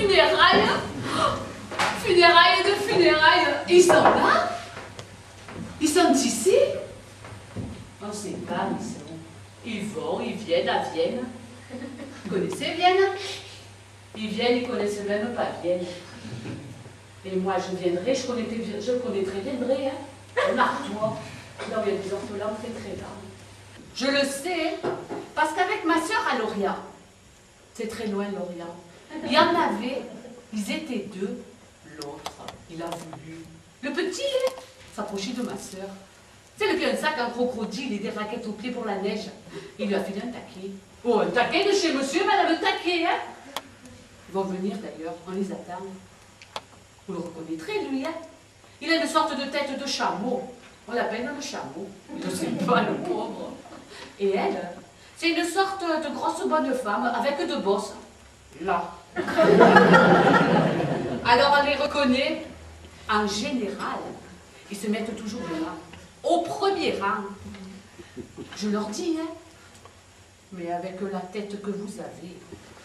funérailles. Funérailles de funérailles. Ils sont là. Ils sont ici. On ne sait pas où ils sont. Ils vont, ils viennent à Vienne. Vous connaissez Vienne? Ils viennent, ils ne connaissent même pas Vienne. Et moi, je viendrai, je connais très bien Dré, hein. Martois. Là où il y a des orphelins très là. Je le sais, parce qu'avec ma sœur à Lorient, c'est très loin Lorient, il y en avait, ils étaient deux, l'autre, il a voulu. Le petit, s'approcher de ma sœur. C'est le un sac, un crocodile et des raquettes aux pieds pour la neige. Il lui a fait un taquet. Oh, un taquet de chez monsieur, madame, le taquet, hein. Ils vont venir d'ailleurs, on les attend. Vous le reconnaîtrez, lui, hein. Il a une sorte de tête de chameau. On l'appelle le chameau. Il ne sait pas, le pauvre. Et elle, c'est une sorte de grosse bonne femme avec deux bosses. Là. Alors on les reconnaît. En général, ils se mettent toujours là, au premier rang. Je leur dis, hein, mais avec la tête que vous avez,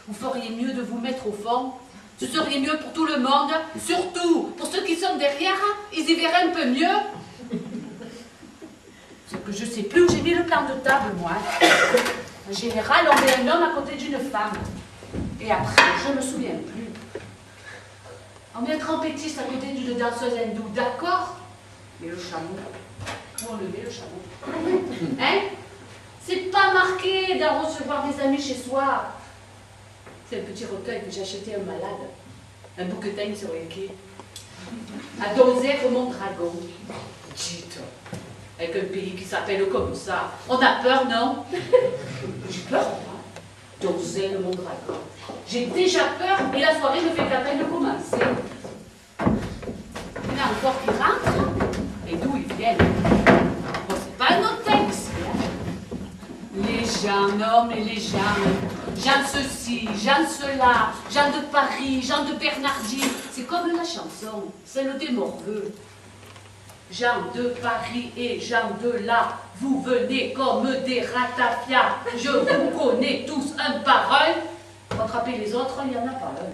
vous feriez mieux de vous mettre au fond. Ce serait mieux pour tout le monde, surtout pour ceux qui sont derrière, ils y verraient un peu mieux. C'est que je ne sais plus où j'ai mis le plan de table, moi. En général, on met un homme à côté d'une femme. Et après, je ne me souviens plus. On met un trompettiste à côté d'une danseuse hindoue, d'accord? Mais le chameau, où on le met, le chameau? Hein? C'est pas marqué d'en recevoir des amis chez soi. C'est un petit recueil que j'ai acheté à un malade. Un bouquetin sur les quais. À Donzère, mon dragon. Dites, avec un pays qui s'appelle comme ça, on a peur, non? J'ai peur, moi. Donzère, mon dragon. J'ai déjà peur et la soirée ne fait qu'à peine commencer. Il y en a encore qui rentrent. Et d'où ils viennent? Bon, c'est pas un hôtel ici, hein? Les gens, non, mais les gens. Jean de ceci, Jean de cela, Jean de Paris, Jean de Bernardine. C'est comme la chanson, celle des Morveux. Jean de Paris et Jean de là, vous venez comme des ratafias. Je vous connais tous un par un. Rattraper les autres, il n'y en a pas un.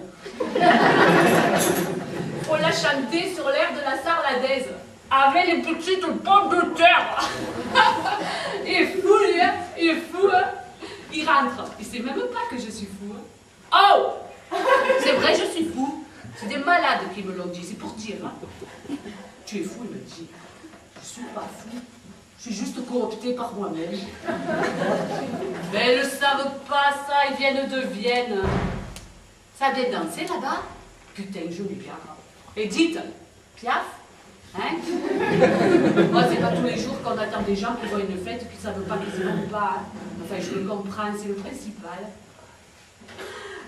Faut la chanter sur l'air de la sarladaise, avec les petites pommes de terre. Il est fou, lui, hein? Il est fou, hein? Il rentre, il sait même pas que je suis fou. Oh! C'est vrai, je suis fou. C'est des malades qui me l'ont dit, c'est pour dire. Hein. Tu es fou, il me dit. Je suis pas fou. Je suis juste coopté par moi-même. Mais ils ne savent pas ça, ils viennent de Vienne. Ça vient danser là-bas? Putain, je l'ai bien. Et dites, Piaf? Hein? Moi, c'est pas tous les jours qu'on attend des gens qui voient une fête qui ne savent pas qu'ils ne vont pas. Enfin, je le comprends, c'est le principal.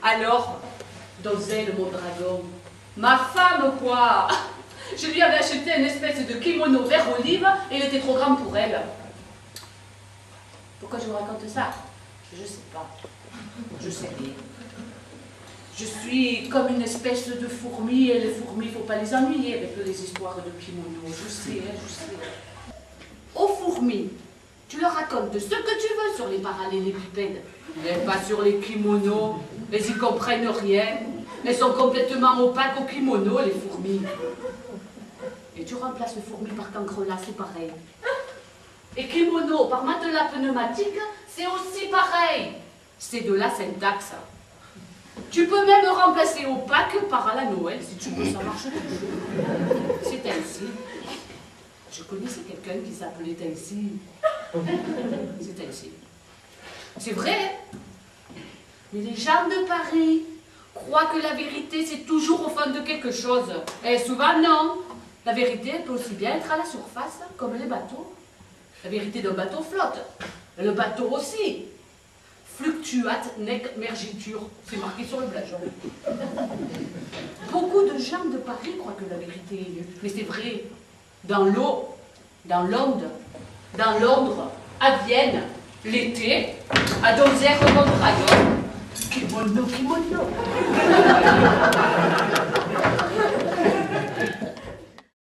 Alors, Donzelle, mon dragon, ma femme, quoi! Je lui avais acheté une espèce de kimono vert olive et il était trop grand pour elle. Pourquoi je vous raconte ça? Je sais pas. Je sais rien. Je suis comme une espèce de fourmi, et les fourmis, il ne faut pas les ennuyer avec les histoires de kimono. Je sais, hein, je sais. Aux fourmis, tu leur racontes ce que tu veux sur les parallélépipèdes, mais pas sur les kimonos. Elles y comprennent rien. Elles sont complètement opaques aux kimonos, les fourmis. Et tu remplaces les fourmis par cancrelas, c'est pareil. Et kimono par matelas pneumatique, c'est aussi pareil. C'est de la syntaxe. Tu peux même remplacer opaque par à la Noël, si tu veux, ça marche toujours. C'est ainsi. Je connaissais quelqu'un qui s'appelait ainsi. C'est ainsi. C'est vrai. Mais les gens de Paris croient que la vérité, c'est toujours au fond de quelque chose. Et souvent, non. La vérité, elle peut aussi bien être à la surface, comme les bateaux. La vérité d'un bateau flotte. Le bateau aussi. Fluctuat nec mergitur. C'est marqué sur le blason. Beaucoup de gens de Paris croient que la vérité est nue. Mais c'est vrai. Dans l'eau, dans l'onde, dans Londres, à Vienne, l'été, à Donzère, Mondragon. Kimono, kimono.